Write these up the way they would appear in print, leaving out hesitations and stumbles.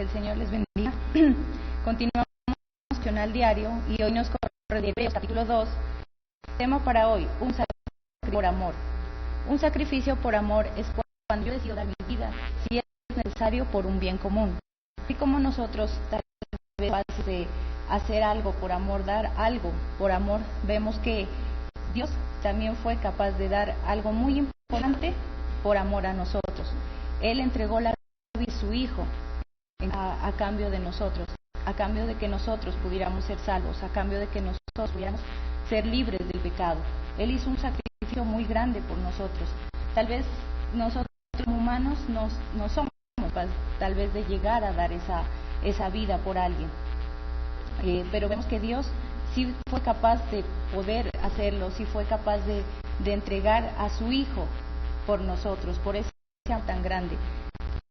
Que el Señor les bendiga. Continuamos con el devocional diario y hoy nos corre de Hebreos capítulo 2. Tema para hoy, un sacrificio por amor. Un sacrificio por amor es cuando yo decido dar mi vida, si es necesario, por un bien común. Así como nosotros tal vez de hacer algo por amor, dar algo por amor, vemos que Dios también fue capaz de dar algo muy importante por amor a nosotros. Él entregó la vida de su Hijo a cambio de nosotros, a cambio de que nosotros pudiéramos ser salvos, a cambio de que nosotros pudiéramos ser libres del pecado. Él hizo un sacrificio muy grande por nosotros. Tal vez nosotros como humanos no somos capaces tal vez de llegar a dar esa vida por alguien, pero vemos que Dios sí fue capaz de poder hacerlo, sí fue capaz de entregar a su Hijo por nosotros, por ese amor tan grande.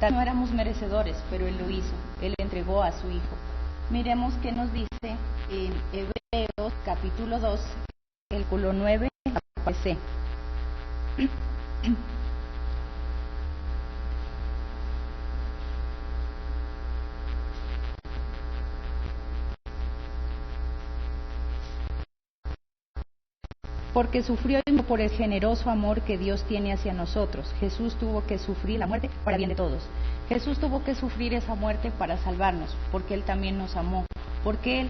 No éramos merecedores, pero Él lo hizo. Él entregó a su Hijo. Miremos qué nos dice en Hebreos capítulo 2, el versículo 9 aparece. Porque sufrió por el generoso amor que Dios tiene hacia nosotros. Jesús tuvo que sufrir la muerte para bien de todos. Jesús tuvo que sufrir esa muerte para salvarnos, porque Él también nos amó, porque Él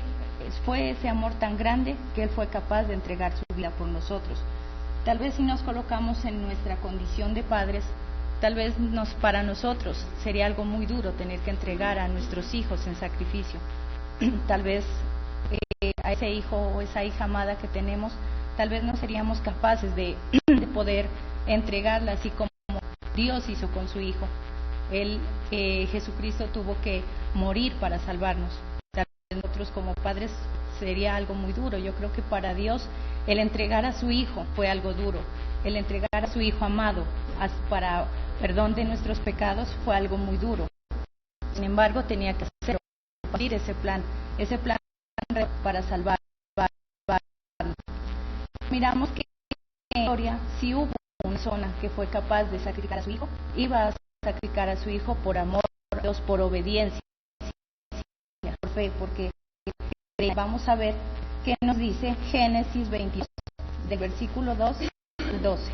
fue ese amor tan grande que Él fue capaz de entregar su vida por nosotros. Tal vez si nos colocamos en nuestra condición de padres, tal vez para nosotros sería algo muy duro tener que entregar a nuestros hijos en sacrificio. Tal vez a ese hijo o esa hija amada que tenemos, tal vez no seríamos capaces de poder entregarla así como Dios hizo con su Hijo. Jesucristo tuvo que morir para salvarnos. Tal vez nosotros como padres sería algo muy duro. Yo creo que para Dios el entregar a su Hijo fue algo duro. El entregar a su Hijo amado para perdón de nuestros pecados fue algo muy duro. Sin embargo, tenía que hacerlo, cumplir ese plan para salvar. Miramos que en la historia, si hubo una persona que fue capaz de sacrificar a su Hijo, iba a sacrificar a su Hijo por amor a Dios, por obediencia, por fe, porque vamos a ver qué nos dice Génesis 22, del versículo 2 al 12.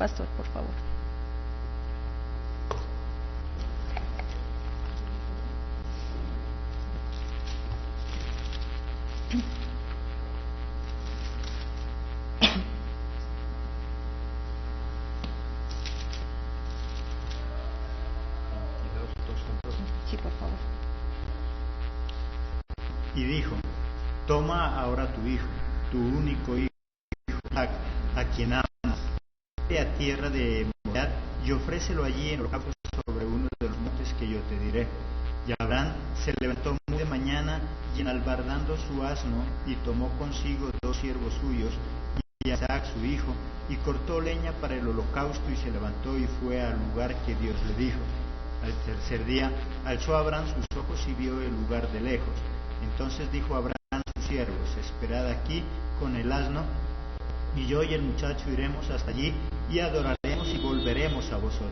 Pastor, por favor. Sí, por favor. Y dijo: toma ahora tu hijo, tu único hijo, Isaac, a quien amas, vete a tierra de Moriah y ofrécelo allí en holocausto sobre uno de los montes que yo te diré. Y Abraham se levantó muy de mañana y enalbardando su asno, y tomó consigo 2 siervos suyos y a Isaac su hijo, y cortó leña para el holocausto, y se levantó y fue al lugar que Dios le dijo. Al tercer día alzó Abraham sus ojos y vio el lugar de lejos. Entonces dijo Abraham a sus siervos: esperad aquí con el asno, y yo y el muchacho iremos hasta allí, y adoraremos y volveremos a vosotros.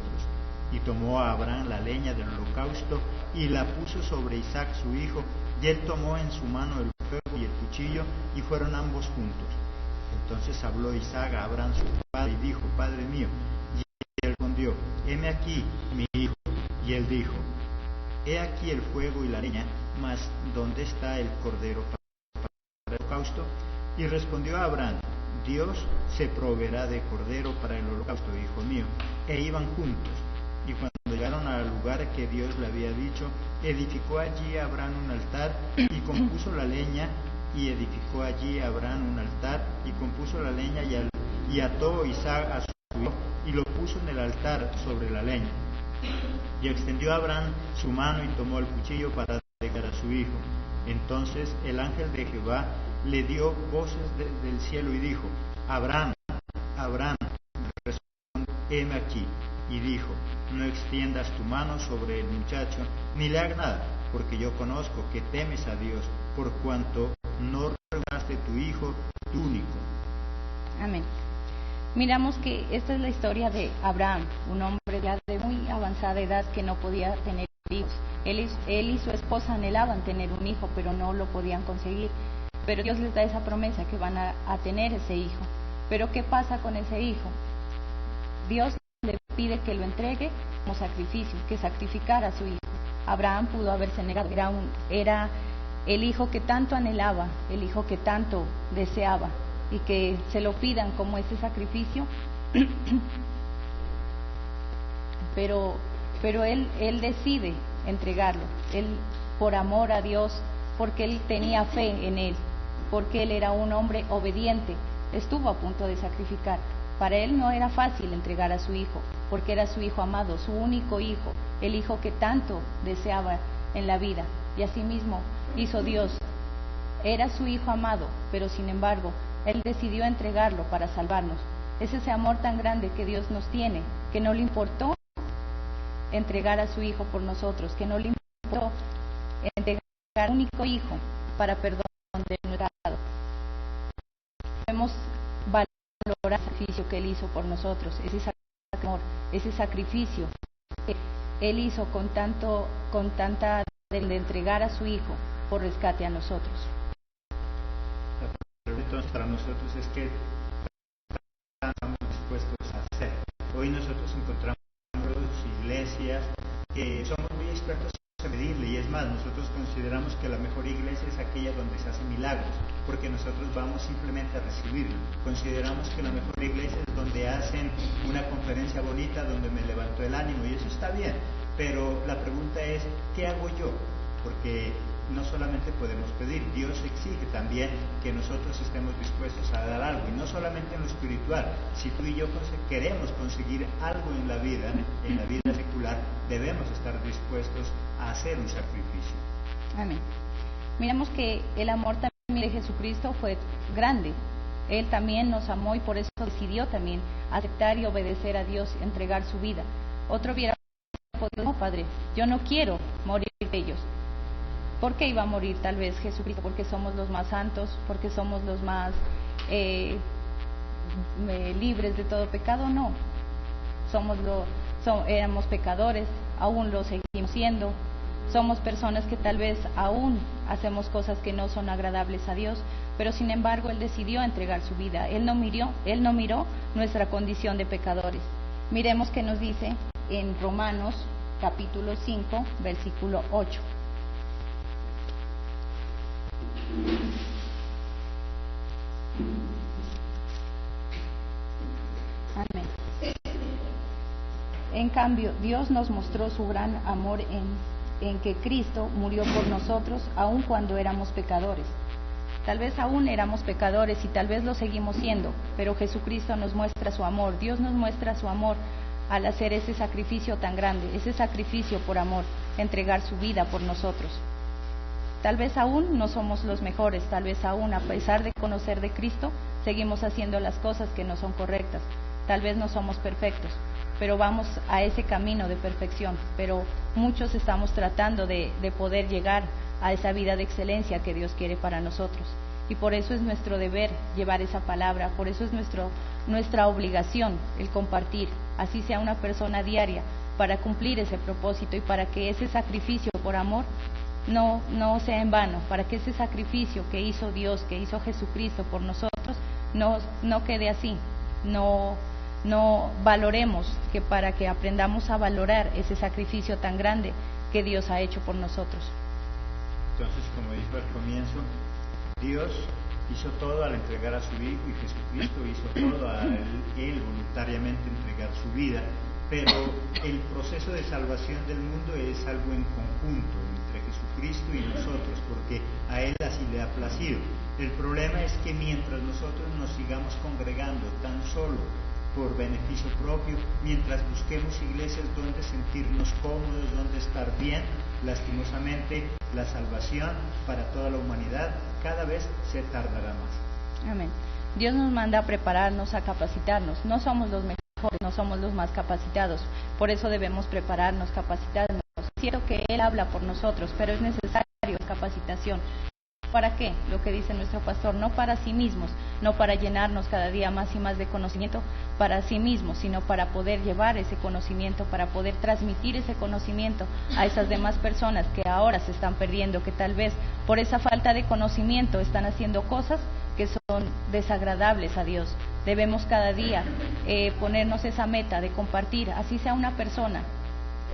Y tomó a Abraham la leña del holocausto, y la puso sobre Isaac su hijo, y él tomó en su mano el fuego y el cuchillo, y fueron ambos juntos. Entonces habló Isaac a Abraham su padre, y dijo: Padre mío. Y él respondió: heme aquí, mi hijo. Y él dijo: he aquí el fuego y la leña, mas ¿dónde está el cordero para el holocausto? Y respondió Abraham: Dios se proveerá de cordero para el holocausto, hijo mío. E iban juntos. Y cuando llegaron al lugar que Dios le había dicho, edificó allí Abraham un altar y compuso la leña, y edificó allí Abraham un altar y compuso la leña, y ató Isaac a su hijo y lo puso en el altar sobre la leña. Y extendió Abraham su mano y tomó el cuchillo para degar a su hijo. Entonces el ángel de Jehová le dio voces del cielo y dijo: Abraham, Abraham. Respondió: heme aquí. Y dijo: no extiendas tu mano sobre el muchacho, ni le hagas nada, porque yo conozco que temes a Dios, por cuanto no rehusaste tu hijo, tu único. Amén. Miramos que esta es la historia de Abraham, un hombre ya de muy avanzada edad que no podía tener hijos. Él y su esposa anhelaban tener un hijo, pero no lo podían conseguir. Pero Dios les da esa promesa que van a tener ese hijo. Pero ¿qué pasa con ese hijo? Dios le pide que lo entregue como sacrificio, que sacrificara a su hijo. Abraham pudo haberse negado, era el hijo que tanto anhelaba, el hijo que tanto deseaba, y que se lo pidan como ese sacrificio. pero él decide entregarlo, él por amor a Dios, porque él tenía fe en él, porque él era un hombre obediente, estuvo a punto de sacrificar. Para él no era fácil entregar a su hijo, porque era su hijo amado, su único hijo, el hijo que tanto deseaba en la vida. Y asimismo hizo Dios. Era su hijo amado, pero sin embargo, él decidió entregarlo para salvarnos. Es ese amor tan grande que Dios nos tiene, que no le importó entregar a su hijo por nosotros, que no le importó entregar a un único hijo para perdón de nuestro pecado. Debemos valorar el sacrificio que él hizo por nosotros, ese amor, ese sacrificio que él hizo con tanta de entregar a su hijo por rescate a nosotros. Entonces, para nosotros es que estamos dispuestos a hacer. Hoy nosotros encontramos iglesias que somos muy expertos en medirle, y es más, nosotros consideramos que la mejor iglesia es aquella donde se hacen milagros, porque nosotros vamos simplemente a recibirlo. Consideramos que la mejor iglesia es donde hacen una conferencia bonita, donde me levantó el ánimo, y eso está bien, pero la pregunta es, ¿qué hago yo? Porque no solamente podemos pedir, Dios exige también que nosotros estemos dispuestos a dar algo, y no solamente en lo espiritual. Si tú y yo queremos conseguir algo en la vida secular, debemos estar dispuestos a hacer un sacrificio. Amén. Miramos que el amor también de Jesucristo fue grande. Él también nos amó y por eso decidió también aceptar y obedecer a Dios, entregar su vida. Otro hubiera podido, no, Padre, yo no quiero morir de ellos. ¿Por qué iba a morir tal vez Jesucristo? ¿Porque somos los más santos? ¿Porque somos los más libres de todo pecado? No. Éramos pecadores, aún lo seguimos siendo. Somos personas que tal vez aún hacemos cosas que no son agradables a Dios, pero sin embargo Él decidió entregar su vida. Él no miró nuestra condición de pecadores. Miremos qué nos dice en Romanos capítulo 5, versículo 8. Amén. En cambio, Dios nos mostró su gran amor en que Cristo murió por nosotros, aun cuando éramos pecadores. Tal vez aún éramos pecadores y tal vez lo seguimos siendo, pero Jesucristo nos muestra su amor. Dios nos muestra su amor al hacer ese sacrificio tan grande, ese sacrificio por amor, entregar su vida por nosotros. Tal vez aún no somos los mejores, tal vez aún, a pesar de conocer de Cristo, seguimos haciendo las cosas que no son correctas. Tal vez no somos perfectos, pero vamos a ese camino de perfección. Pero muchos estamos tratando de poder llegar a esa vida de excelencia que Dios quiere para nosotros. Y por eso es nuestro deber llevar esa palabra, por eso es nuestra obligación el compartir, así sea una persona diaria, para cumplir ese propósito y para que ese sacrificio por amor no sea en vano, para que ese sacrificio que hizo Dios, que hizo Jesucristo por nosotros, no quede así. No valoremos, que para que aprendamos a valorar ese sacrificio tan grande que Dios ha hecho por nosotros. Entonces, como dijo al comienzo, Dios hizo todo al entregar a su Hijo, y Jesucristo hizo todo al Él voluntariamente entregar su vida, pero el proceso de salvación del mundo es algo en conjunto entre Jesucristo y nosotros, porque a Él así le ha placido. El problema es que mientras nosotros nos sigamos congregando tan solo por beneficio propio, mientras busquemos iglesias donde sentirnos cómodos, donde estar bien, lastimosamente la salvación para toda la humanidad cada vez se tardará más. Amén. Dios nos manda a prepararnos, a capacitarnos. No somos los mejores, no somos los más capacitados, por eso debemos prepararnos, capacitarnos. Es cierto que Él habla por nosotros, pero es necesario capacitación para qué, lo que dice nuestro pastor, no para sí mismos, no para llenarnos cada día más y más de conocimiento para sí mismos, sino para poder llevar ese conocimiento, para poder transmitir ese conocimiento a esas demás personas que ahora se están perdiendo, que tal vez por esa falta de conocimiento están haciendo cosas que son desagradables a Dios. Debemos cada día ponernos esa meta de compartir, así sea una persona,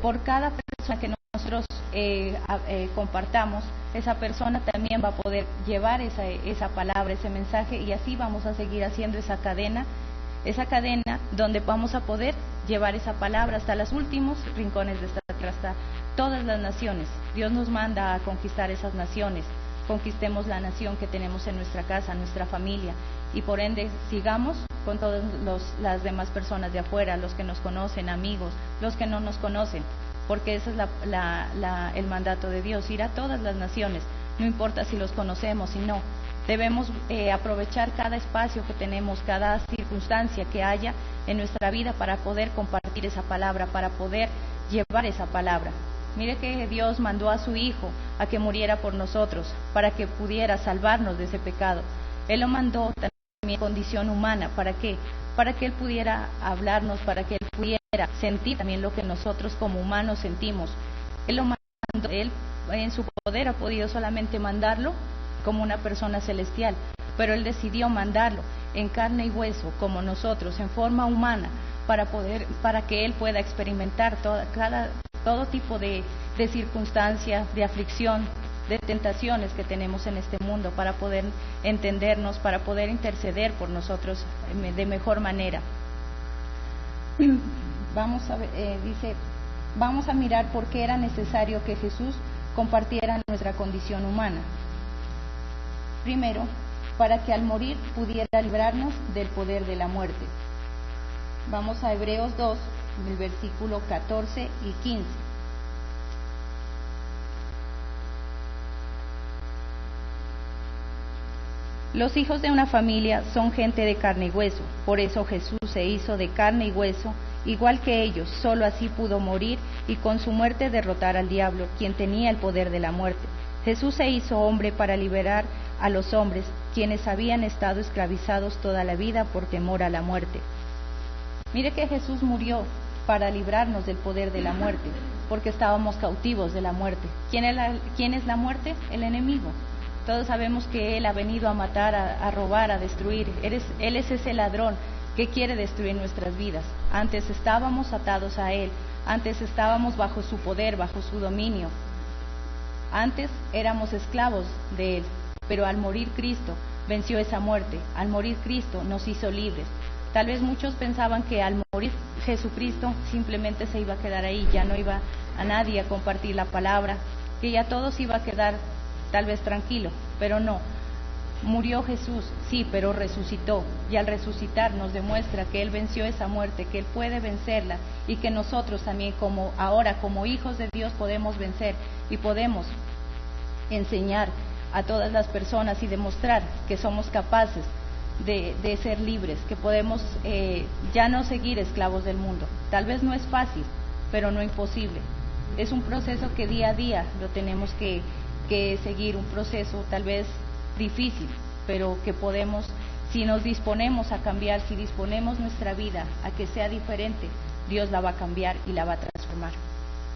por cada persona que nosotros compartamos, esa persona también va a poder llevar esa palabra, ese mensaje, y así vamos a seguir haciendo esa cadena donde vamos a poder llevar esa palabra hasta los últimos rincones de esta tierra, hasta todas las naciones. Dios nos manda a conquistar esas naciones. Conquistemos la nación que tenemos en nuestra casa, nuestra familia, y por ende sigamos con todas las demás personas de afuera, los que nos conocen, amigos, los que no nos conocen, porque ese es el mandato de Dios, ir a todas las naciones, no importa si los conocemos, si no. Debemos aprovechar cada espacio que tenemos, cada circunstancia que haya en nuestra vida para poder compartir esa palabra, para poder llevar esa palabra. Mire que Dios mandó a su Hijo a que muriera por nosotros, para que pudiera salvarnos de ese pecado. Él lo mandó también en condición humana. ¿Para qué? Para que Él pudiera hablarnos, para que Él pudiera sentir también lo que nosotros como humanos sentimos. Él lo mandó, Él en su poder ha podido solamente mandarlo como una persona celestial, pero Él decidió mandarlo en carne y hueso, como nosotros, en forma humana, para que Él pueda experimentar todo tipo de circunstancias, de aflicción, de tentaciones que tenemos en este mundo, para poder entendernos, para poder interceder por nosotros de mejor manera. Vamos a ver, vamos a mirar por qué era necesario que Jesús compartiera nuestra condición humana. Primero, para que al morir pudiera librarnos del poder de la muerte. Vamos a Hebreos 2, el versículo 14 y 15. Los hijos de una familia son gente de carne y hueso, por eso Jesús se hizo de carne y hueso, igual que ellos, solo así pudo morir y con su muerte derrotar al diablo, quien tenía el poder de la muerte. Jesús se hizo hombre para liberar a los hombres, quienes habían estado esclavizados toda la vida por temor a la muerte. Mire que Jesús murió para librarnos del poder de la muerte, porque estábamos cautivos de la muerte. ¿Quién es la muerte? El enemigo. Todos sabemos que Él ha venido a matar, a robar, a destruir. Él es ese ladrón que quiere destruir nuestras vidas. Antes estábamos atados a Él, antes estábamos bajo su poder, bajo su dominio. Antes éramos esclavos de Él, pero al morir Cristo venció esa muerte. Al morir Cristo nos hizo libres. Tal vez muchos pensaban que al morir Jesucristo simplemente se iba a quedar ahí, ya no iba a nadie a compartir la palabra, que ya todo se iba a quedar tal vez tranquilo, pero no. Murió Jesús, sí, pero resucitó, y al resucitar nos demuestra que Él venció esa muerte, que Él puede vencerla, y que nosotros también como hijos de Dios podemos vencer y podemos enseñar a todas las personas y demostrar que somos capaces de ser libres, que podemos ya no seguir esclavos del mundo. Tal vez no es fácil, pero no imposible. Es un proceso que día a día lo tenemos que seguir, un proceso tal vez difícil, pero que podemos, si nos disponemos a cambiar, si disponemos nuestra vida a que sea diferente, Dios la va a cambiar y la va a transformar.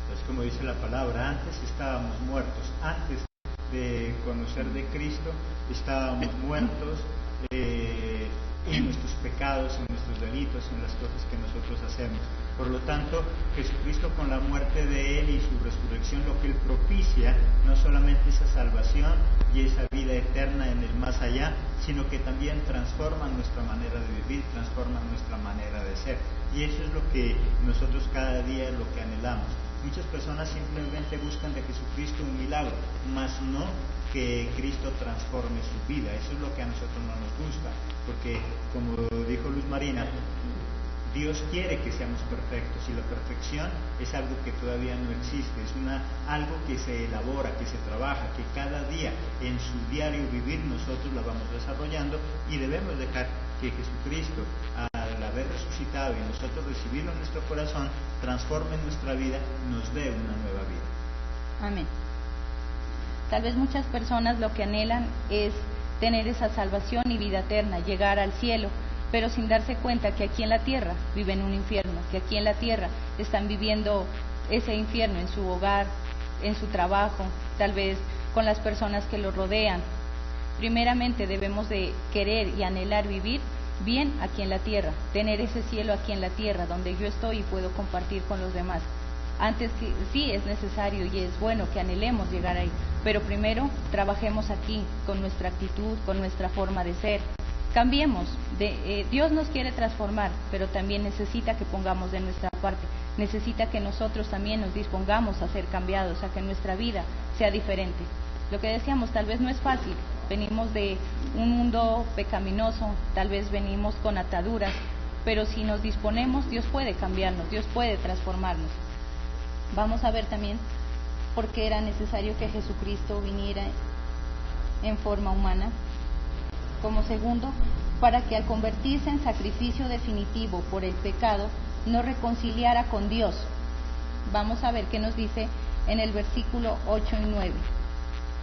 Pues como dice la palabra, antes estábamos muertos, antes de conocer de Cristo estábamos muertos en nuestros pecados, en nuestros delitos, en las cosas que nosotros hacemos. Por lo tanto, Jesucristo, con la muerte de Él y su resurrección, lo que Él propicia no solamente esa salvación y esa vida eterna en el más allá, sino que también transforma nuestra manera de vivir, transforma nuestra manera de ser. Y eso es lo que nosotros cada día lo que anhelamos. Muchas personas simplemente buscan de Jesucristo un milagro, mas no que Cristo transforme su vida. Eso es lo que a nosotros no nos gusta, porque como dijo Luz Marina, Dios quiere que seamos perfectos, y la perfección es algo que todavía no existe, es algo que se elabora, que se trabaja, que cada día en su diario vivir nosotros la vamos desarrollando, y debemos dejar que Jesucristo, al haber resucitado y nosotros recibirlo en nuestro corazón, transforme nuestra vida, nos dé una nueva vida. Amén. Tal vez muchas personas lo que anhelan es tener esa salvación y vida eterna, llegar al cielo, pero sin darse cuenta que aquí en la tierra viven un infierno, que aquí en la tierra están viviendo ese infierno en su hogar, en su trabajo, tal vez con las personas que lo rodean. Primeramente debemos de querer y anhelar vivir bien aquí en la tierra, tener ese cielo aquí en la tierra donde yo estoy y puedo compartir con los demás. Antes que sí es necesario y es bueno que anhelemos llegar ahí, pero primero trabajemos aquí con nuestra actitud, con nuestra forma de ser. Cambiemos, Dios nos quiere transformar, pero también necesita que pongamos de nuestra parte, necesita que nosotros también nos dispongamos a ser cambiados, a que nuestra vida sea diferente. Lo que decíamos, tal vez no es fácil, venimos de un mundo pecaminoso, tal vez venimos con ataduras, pero si nos disponemos, Dios puede cambiarnos, Dios puede transformarnos. Vamos a ver también por qué era necesario que Jesucristo viniera en forma humana. Como segundo, para que al convertirse en sacrificio definitivo por el pecado, nos reconciliara con Dios. Vamos a ver qué nos dice en el versículo 8 y 9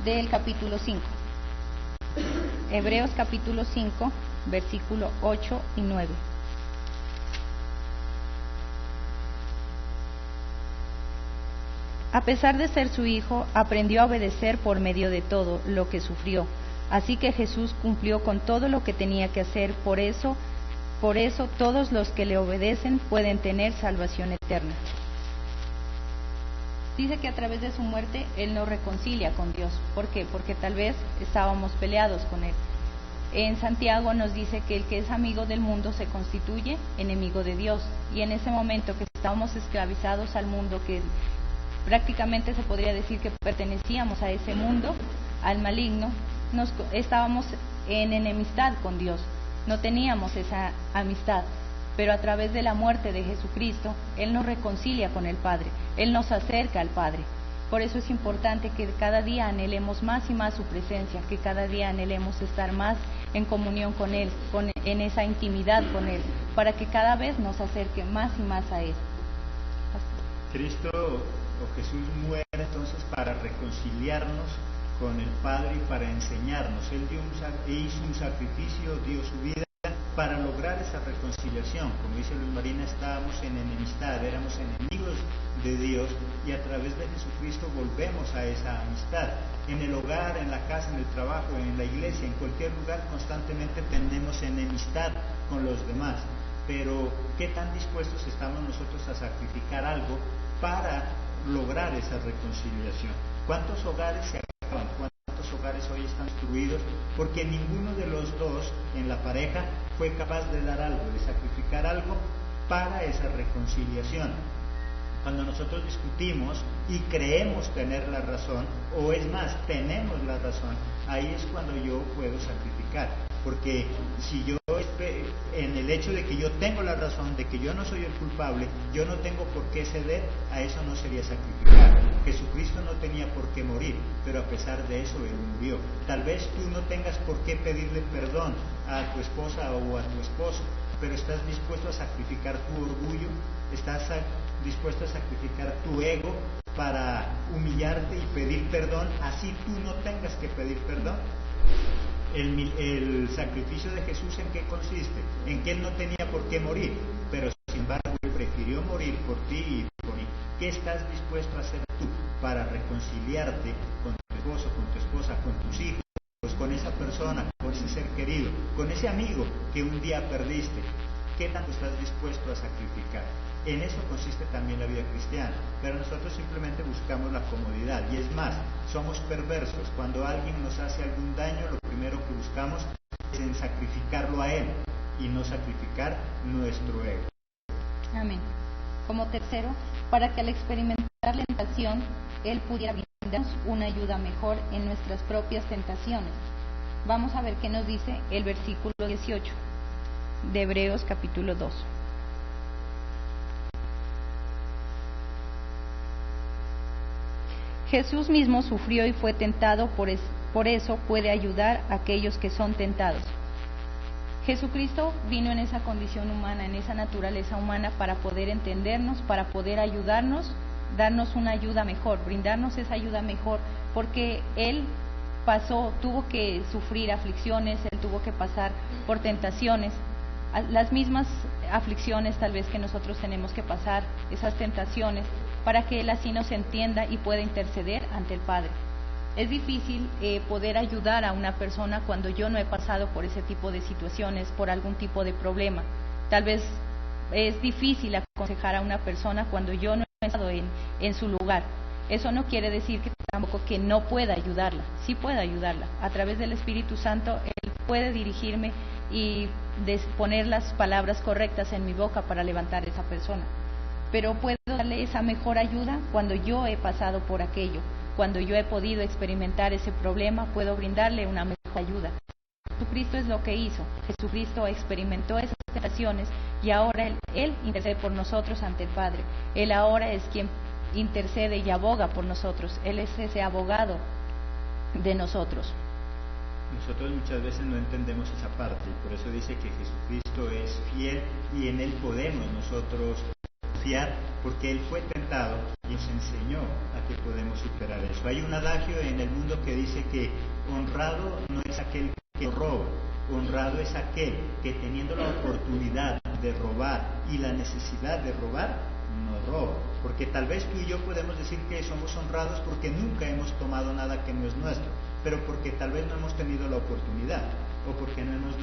del capítulo 5. Hebreos capítulo 5, versículo 8 y 9. A pesar de ser su hijo, aprendió a obedecer por medio de todo lo que sufrió. Así que Jesús cumplió con todo lo que tenía que hacer, por eso todos los que le obedecen pueden tener salvación eterna. Dice que a través de su muerte Él nos reconcilia con Dios. ¿Por qué? Porque tal vez estábamos peleados con Él. En Santiago nos dice que el que es amigo del mundo se constituye enemigo de Dios. Y en ese momento que estábamos esclavizados al mundo, que prácticamente se podría decir que pertenecíamos a ese mundo, al maligno, estábamos en enemistad con Dios, no teníamos esa amistad, pero a través de la muerte de Jesucristo, Él nos reconcilia con el Padre, Él nos acerca al Padre. Por eso es importante que cada día anhelemos más y más su presencia, que cada día anhelemos estar más en comunión con Él, en esa intimidad con Él, para que cada vez nos acerque más y más a Él. Cristo o Jesús muere entonces para reconciliarnos con el Padre y para enseñarnos. Él hizo un sacrificio, dio su vida para lograr esa reconciliación. Como dice Luis Marina, estábamos en enemistad, éramos enemigos de Dios, y a través de Jesucristo volvemos a esa amistad. En el hogar, en la casa, en el trabajo, en la iglesia, en cualquier lugar, constantemente tenemos enemistad con los demás. Pero ¿qué tan dispuestos estamos nosotros a sacrificar algo para lograr esa reconciliación? ¿Cuántos hogares se acaban? ¿Cuántos hogares hoy están destruidos? Porque ninguno de los dos en la pareja fue capaz de dar algo, de sacrificar algo para esa reconciliación. Cuando nosotros discutimos y creemos tener la razón, o es más, tenemos la razón, ahí es cuando yo puedo sacrificar. Porque si yo, en el hecho de que yo tengo la razón, de que yo no soy el culpable, yo no tengo por qué ceder, a eso no sería sacrificar. Jesucristo no tenía por qué morir, pero a pesar de eso Él murió. Tal vez tú no tengas por qué pedirle perdón a tu esposa o a tu esposo, pero estás dispuesto a sacrificar tu orgullo, estás dispuesto a sacrificar tu ego para humillarte y pedir perdón, así tú no tengas que pedir perdón. El sacrificio de Jesús, ¿en qué consiste? En que Él no tenía por qué morir, pero sin embargo Él prefirió morir por ti y por mí. ¿Qué estás dispuesto a hacer tú para reconciliarte con tu esposo, con tu esposa, con tus hijos, con esa persona, con ese ser querido, con ese amigo que un día perdiste? ¿Qué tanto estás dispuesto a sacrificar? En eso consiste también la vida cristiana, pero nosotros simplemente buscamos la comodidad, y es más, somos perversos. Cuando alguien nos hace algún daño, lo primero que buscamos es en sacrificarlo a él y no sacrificar nuestro ego. Amén. Como tercero, para que al experimentar la tentación, Él pudiera brindarnos una ayuda mejor en nuestras propias tentaciones. Vamos a ver qué nos dice el versículo 18 de Hebreos capítulo 2. Jesús mismo sufrió y fue tentado, por eso puede ayudar a aquellos que son tentados. Jesucristo vino en esa condición humana, en esa naturaleza humana, para poder entendernos, para poder ayudarnos darnos una ayuda mejor, brindarnos esa ayuda mejor, porque Él tuvo que sufrir aflicciones, Él tuvo que pasar por tentaciones, las mismas aflicciones tal vez que nosotros tenemos que pasar, esas tentaciones, para que Él así nos entienda y pueda interceder ante el Padre. Es difícil poder ayudar a una persona cuando yo no he pasado por ese tipo de situaciones, por algún tipo de problema. Tal vez es difícil aconsejar a una persona cuando yo no he estado en su lugar. Eso no quiere decir que tampoco que no pueda ayudarla, sí puede ayudarla. A través del Espíritu Santo, Él puede dirigirme y poner las palabras correctas en mi boca para levantar a esa persona. Pero puedo darle esa mejor ayuda cuando yo he pasado por aquello, cuando yo he podido experimentar ese problema, puedo brindarle una mejor ayuda. Jesucristo es lo que hizo. Jesucristo experimentó esas tentaciones y ahora Él intercede por nosotros ante el Padre. Él ahora es quien intercede y aboga por nosotros. Él es ese abogado de nosotros. Nosotros muchas veces no entendemos esa parte y por eso dice que Jesucristo es fiel y en Él podemos nosotros confiar, porque Él fue tentado y nos enseñó a que podemos superar eso. Hay un adagio en el mundo que dice que honrado no es aquel que roba, honrado es aquel que teniendo la oportunidad de robar y la necesidad de robar, no roba. Porque tal vez tú y yo podemos decir que somos honrados porque nunca hemos tomado nada que no es nuestro, pero porque tal vez no hemos tenido la oportunidad o porque no hemos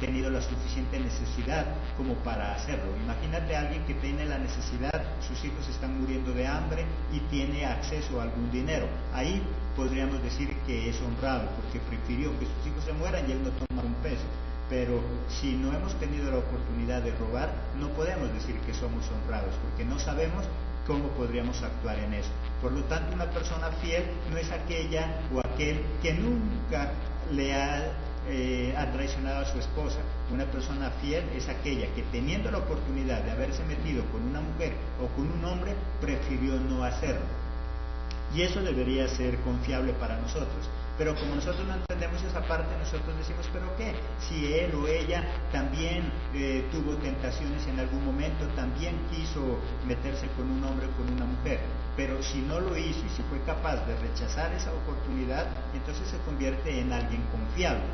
tenido la suficiente necesidad como para hacerlo. Imagínate a alguien que tiene la necesidad, sus hijos están muriendo de hambre y tiene acceso a algún dinero. Ahí podríamos decir que es honrado porque prefirió que sus hijos se mueran y él no tomar un peso. Pero si no hemos tenido la oportunidad de robar, no podemos decir que somos honrados porque no sabemos cómo podríamos actuar en eso. Por lo tanto, una persona fiel no es aquella o aquel que nunca le ha traicionado a su esposa. Una persona fiel es aquella que teniendo la oportunidad de haberse metido con una mujer o con un hombre, prefirió no hacerlo. Y eso debería ser confiable para nosotros. Pero como nosotros no entendemos esa parte, nosotros decimos, ¿pero qué? Si él o ella también tuvo tentaciones en algún momento, también quiso meterse con un hombre o con una mujer, pero si no lo hizo y si fue capaz de rechazar esa oportunidad, entonces se convierte en alguien confiable,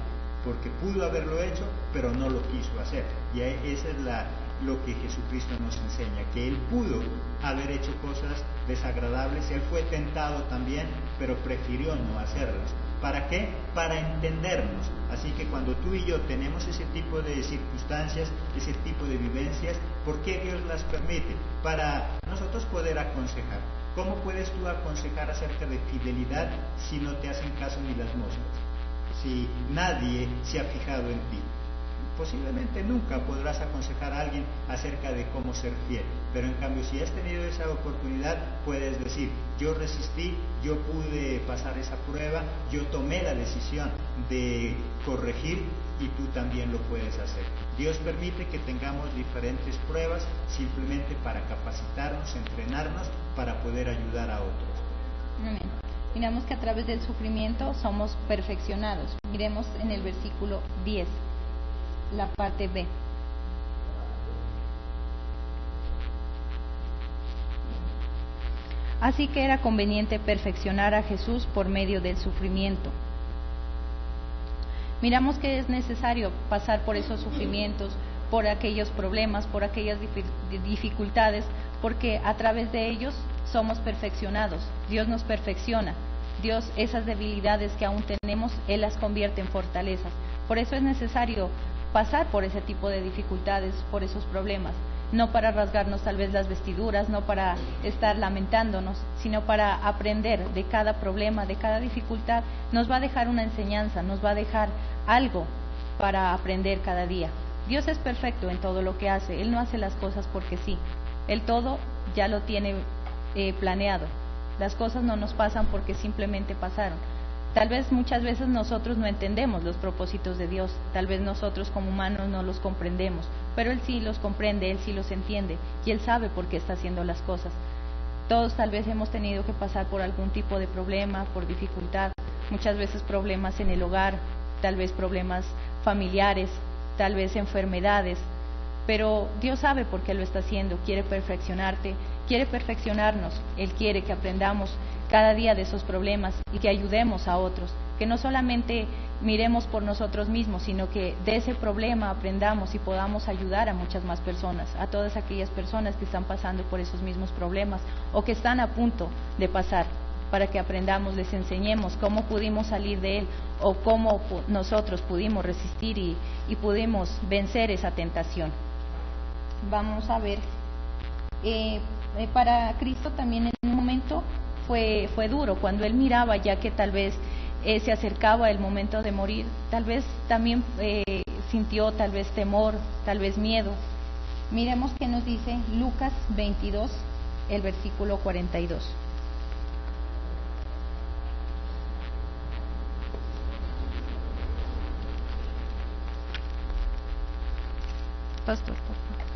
porque pudo haberlo hecho, pero no lo quiso hacer. Y esa es lo que Jesucristo nos enseña, que Él pudo haber hecho cosas desagradables, Él fue tentado también, pero prefirió no hacerlas. ¿Para qué? Para entendernos. Así que cuando tú y yo tenemos ese tipo de circunstancias, ese tipo de vivencias, ¿por qué Dios las permite? Para nosotros poder aconsejar. ¿Cómo puedes tú aconsejar acerca de fidelidad si no te hacen caso ni las moscas? Si nadie se ha fijado en ti. Posiblemente nunca podrás aconsejar a alguien acerca de cómo ser fiel, pero en cambio si has tenido esa oportunidad puedes decir, yo resistí, yo pude pasar esa prueba, yo tomé la decisión de corregir y tú también lo puedes hacer. Dios permite que tengamos diferentes pruebas simplemente para capacitarnos, entrenarnos, para poder ayudar a otros. Amén. Miramos que a través del sufrimiento somos perfeccionados. Miremos en el versículo 10. La parte B. Así que era conveniente perfeccionar a Jesús por medio del sufrimiento. Miramos que es necesario pasar por esos sufrimientos, por aquellos problemas, por aquellas dificultades, porque a través de ellos somos perfeccionados. Dios nos perfecciona. Dios, esas debilidades que aún tenemos, Él las convierte en fortalezas. Por eso es necesario pasar por ese tipo de dificultades, por esos problemas, no para rasgarnos tal vez las vestiduras, no para estar lamentándonos, sino para aprender de cada problema, de cada dificultad. Nos va a dejar una enseñanza, nos va a dejar algo para aprender cada día. Dios es perfecto en todo lo que hace, Él no hace las cosas porque sí, Él todo ya lo tiene planeado. Las cosas no nos pasan porque simplemente pasaron. Tal vez muchas veces nosotros no entendemos los propósitos de Dios, tal vez nosotros como humanos no los comprendemos, pero Él sí los comprende, Él sí los entiende y Él sabe por qué está haciendo las cosas. Todos tal vez hemos tenido que pasar por algún tipo de problema, por dificultad, muchas veces problemas en el hogar, tal vez problemas familiares, tal vez enfermedades, pero Dios sabe por qué lo está haciendo. Quiere perfeccionarte, quiere perfeccionarnos. Él quiere que aprendamos cada día de esos problemas y que ayudemos a otros, que no solamente miremos por nosotros mismos, sino que de ese problema aprendamos y podamos ayudar a muchas más personas, a todas aquellas personas que están pasando por esos mismos problemas o que están a punto de pasar, para que aprendamos, les enseñemos cómo pudimos salir de él o cómo nosotros pudimos resistir y pudimos vencer esa tentación. Vamos a ver, para Cristo también en un momento fue duro, cuando él miraba ya que tal vez se acercaba el momento de morir, tal vez también sintió tal vez temor, tal vez miedo. Miremos qué nos dice Lucas 22, el versículo 42. Pastor, por favor.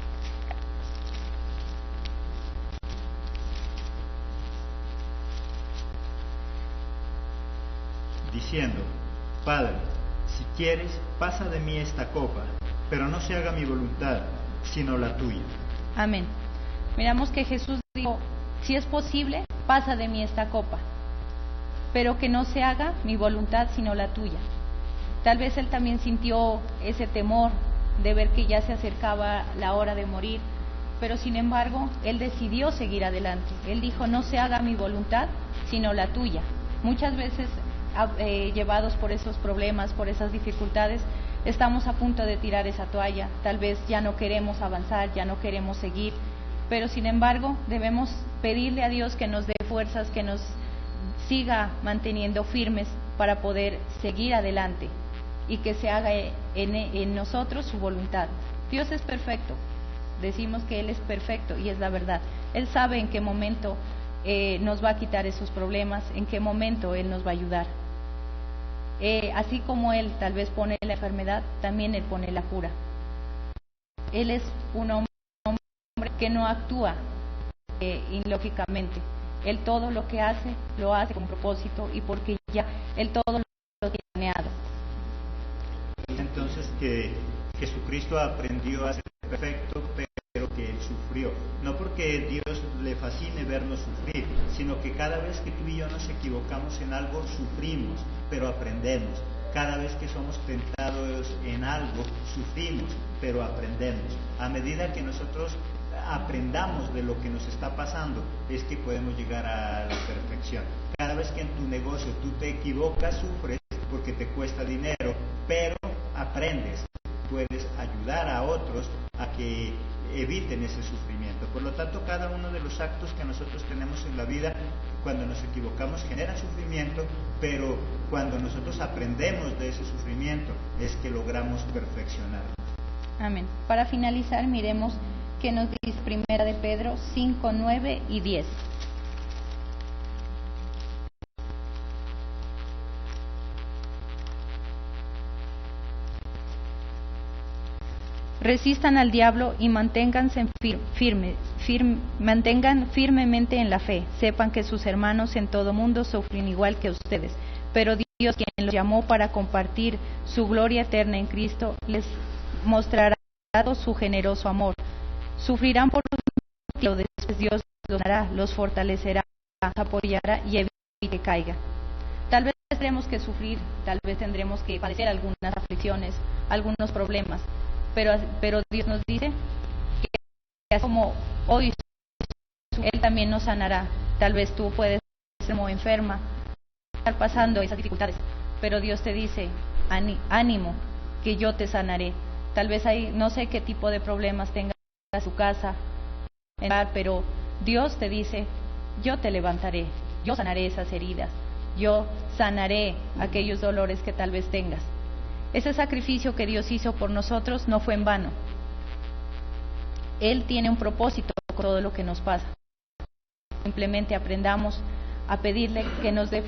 Diciendo: Padre, si quieres, pasa de mí esta copa, pero no se haga mi voluntad, sino la tuya. Amén. Miramos que Jesús dijo: si es posible, pasa de mí esta copa, pero que no se haga mi voluntad, sino la tuya. Tal vez él también sintió ese temor de ver que ya se acercaba la hora de morir, pero sin embargo, él decidió seguir adelante. Él dijo: no se haga mi voluntad, sino la tuya. Muchas veces, llevados por esos problemas, por esas dificultades, estamos a punto de tirar esa toalla. Tal vez ya no queremos avanzar, ya no queremos seguir, pero sin embargo debemos pedirle a Dios que nos dé fuerzas, que nos siga manteniendo firmes para poder seguir adelante y que se haga en nosotros su voluntad. Dios es perfecto, decimos que Él es perfecto y es la verdad. Él sabe en qué momento nos va a quitar esos problemas, en qué momento Él nos va a ayudar. Así como Él tal vez pone la enfermedad, también Él pone la cura. Él es un hombre que no actúa ilógicamente. Él todo lo que hace, lo hace con propósito y porque ya Él todo lo tiene planeado. Entonces que Jesucristo aprendió a ser perfecto, pero que Él sufrió. No porque Dios le fascine vernos sufrir, sino que cada vez que tú y yo nos equivocamos en algo, sufrimos, pero aprendemos. Cada vez que somos tentados en algo, sufrimos, pero aprendemos. A medida que nosotros aprendamos de lo que nos está pasando, es que podemos llegar a la perfección. Cada vez que en tu negocio tú te equivocas, sufres porque te cuesta dinero, pero aprendes, puedes ayudar a otros a que eviten ese sufrimiento. Por lo tanto, cada uno de los actos que nosotros tenemos en la vida, cuando nos equivocamos, genera sufrimiento, pero cuando nosotros aprendemos de ese sufrimiento, es que logramos perfeccionarnos. Amén. Para finalizar, miremos qué nos dice Primera de Pedro 5, 9 y 10. Resistan al diablo y manténganse mantengan firmemente en la fe. Sepan que sus hermanos en todo mundo sufren igual que ustedes, pero Dios, quien los llamó para compartir su gloria eterna en Cristo, les mostrará su generoso amor. Sufrirán por un tiempo, después Dios los dará, los fortalecerá, los apoyará y evita que caigan. Tal vez tendremos que sufrir, tal vez tendremos que padecer algunas aflicciones, algunos problemas, pero Dios nos dice que así como hoy Él también nos sanará. Tal vez tú puedes ser como enferma, estar pasando esas dificultades, pero Dios te dice: ánimo, que yo te sanaré. Tal vez no sé qué tipo de problemas tengas en tu casa, pero Dios te dice: yo te levantaré, yo sanaré esas heridas, yo sanaré aquellos dolores que tal vez tengas. Ese sacrificio que Dios hizo por nosotros no fue en vano. Él tiene un propósito con todo lo que nos pasa. Simplemente aprendamos a pedirle que nos dé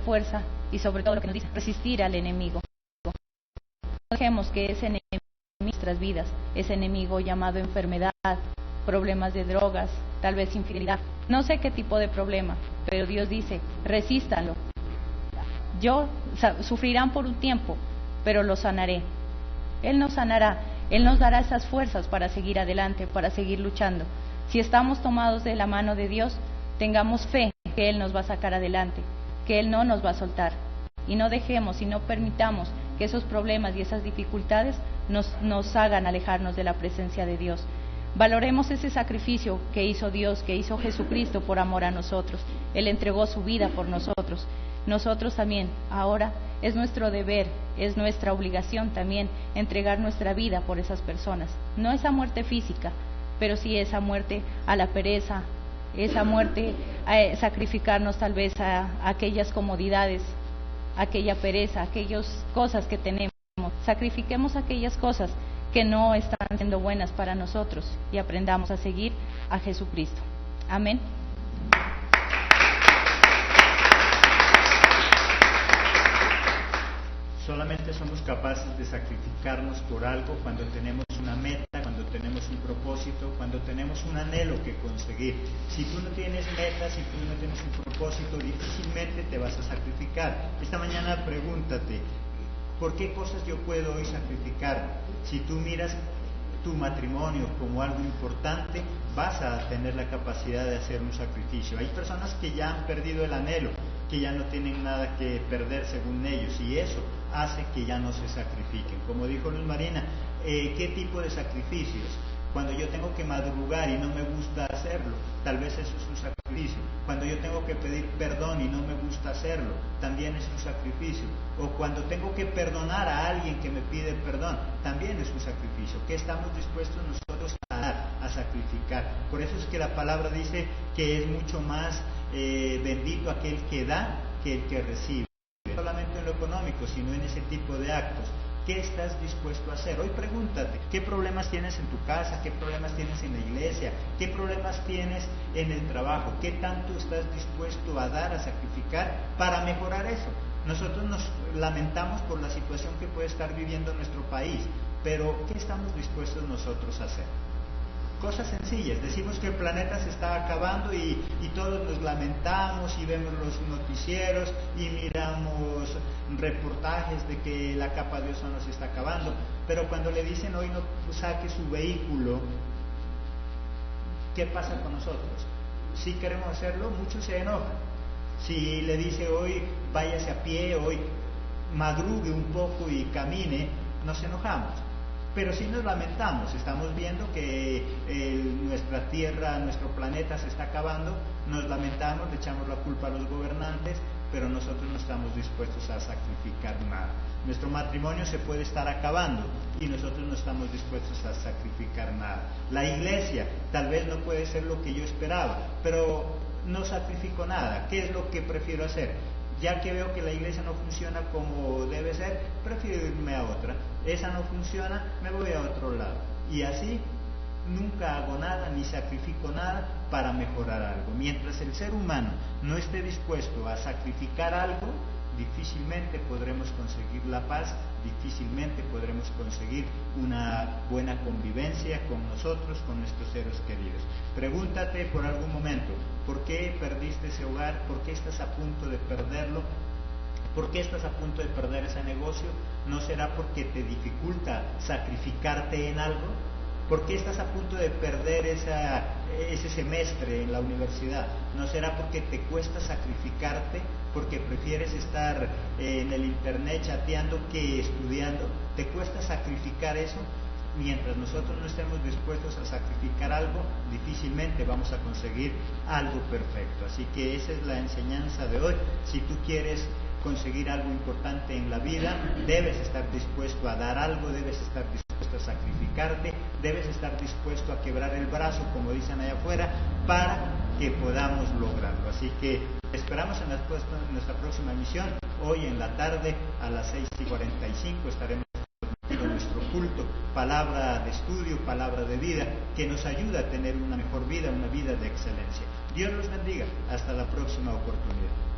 fuerza y sobre todo lo que nos dice, resistir al enemigo. No dejemos que ese enemigo en nuestras vidas, ese enemigo llamado enfermedad, problemas de drogas, tal vez infidelidad, no sé qué tipo de problema, pero Dios dice: resístanlo. Sufrirán por un tiempo, pero los sanaré. Él nos sanará. Él nos dará esas fuerzas para seguir adelante, para seguir luchando. Si estamos tomados de la mano de Dios, tengamos fe que Él nos va a sacar adelante, que Él no nos va a soltar. Y no dejemos y no permitamos que esos problemas y esas dificultades nos hagan alejarnos de la presencia de Dios. Valoremos ese sacrificio que hizo Dios, que hizo Jesucristo por amor a nosotros. Él entregó su vida por nosotros. Nosotros también, ahora es nuestro deber, es nuestra obligación también entregar nuestra vida por esas personas. No esa muerte física, pero sí esa muerte a la pereza, esa muerte a sacrificarnos tal vez a aquellas comodidades, aquella pereza, aquellas cosas que tenemos. Sacrifiquemos aquellas cosas que no están siendo buenas para nosotros y aprendamos a seguir a Jesucristo. Amén. Solamente somos capaces de sacrificarnos por algo cuando tenemos una meta, cuando tenemos un propósito, cuando tenemos un anhelo que conseguir. Si tú no tienes metas, si tú no tienes un propósito, difícilmente te vas a sacrificar. Esta mañana pregúntate, ¿por qué cosas yo puedo hoy sacrificar? Si tú miras tu matrimonio como algo importante, vas a tener la capacidad de hacer un sacrificio. Hay personas que ya han perdido el anhelo, que ya no tienen nada que perder según ellos, y eso hace que ya no se sacrifiquen. Como dijo Luz Marina, ¿qué tipo de sacrificios? Cuando yo tengo que madrugar y no me gusta hacerlo, tal vez eso es un sacrificio. Cuando yo tengo que pedir perdón y no me gusta hacerlo, también es un sacrificio. O cuando tengo que perdonar a alguien que me pide perdón, también es un sacrificio. ¿Qué estamos dispuestos nosotros a dar, a sacrificar? Por eso es que la palabra dice que es mucho más bendito aquel que da que el que recibe. No solamente en lo económico, sino en ese tipo de actos. ¿Qué estás dispuesto a hacer? Hoy pregúntate, ¿qué problemas tienes en tu casa? ¿Qué problemas tienes en la iglesia? ¿Qué problemas tienes en el trabajo? ¿Qué tanto estás dispuesto a dar, a sacrificar para mejorar eso? Nosotros nos lamentamos por la situación que puede estar viviendo nuestro país, pero ¿qué estamos dispuestos nosotros a hacer? Cosas sencillas, decimos que el planeta se está acabando y todos nos lamentamos y vemos los noticieros y miramos reportajes de que la capa de ozono se está acabando, pero cuando le dicen hoy no saque su vehículo, ¿qué pasa con nosotros? Si queremos hacerlo, muchos se enojan. Si le dice hoy váyase a pie, hoy madrugue un poco y camine, nos enojamos. Pero sí nos lamentamos, estamos viendo que nuestra tierra, nuestro planeta se está acabando, nos lamentamos, le echamos la culpa a los gobernantes, pero nosotros no estamos dispuestos a sacrificar nada. Nuestro matrimonio se puede estar acabando y nosotros no estamos dispuestos a sacrificar nada. La iglesia tal vez no puede ser lo que yo esperaba, pero no sacrifico nada. ¿Qué es lo que prefiero hacer? Ya que veo que la iglesia no funciona como debe ser, prefiero irme a otra. Esa no funciona, me voy a otro lado. Y así nunca hago nada ni sacrifico nada para mejorar algo. Mientras el ser humano no esté dispuesto a sacrificar algo, difícilmente podremos conseguir la paz, difícilmente podremos conseguir una buena convivencia con nosotros, con nuestros seres queridos. Pregúntate por algún momento, ¿por qué perdiste ese hogar? ¿Por qué estás a punto de perderlo? ¿Por qué estás a punto de perder ese negocio? ¿No será porque te dificulta sacrificarte en algo? ¿Por qué estás a punto de perder ese semestre en la universidad? ¿No será porque te cuesta sacrificarte? ¿Porque prefieres estar en el internet chateando que estudiando? ¿Te cuesta sacrificar eso? Mientras nosotros no estemos dispuestos a sacrificar algo, difícilmente vamos a conseguir algo perfecto. Así que esa es la enseñanza de hoy. Si tú quieres conseguir algo importante en la vida, debes estar dispuesto a dar algo, debes estar dispuesto a sacrificarte, debes estar dispuesto a quebrar el brazo, como dicen allá afuera, para que podamos lograrlo. Así que esperamos en nuestra próxima emisión. Hoy en la tarde a las 6:45 estaremos en nuestro culto, palabra de estudio, palabra de vida, que nos ayuda a tener una mejor vida, una vida de excelencia. Dios los bendiga. Hasta la próxima oportunidad.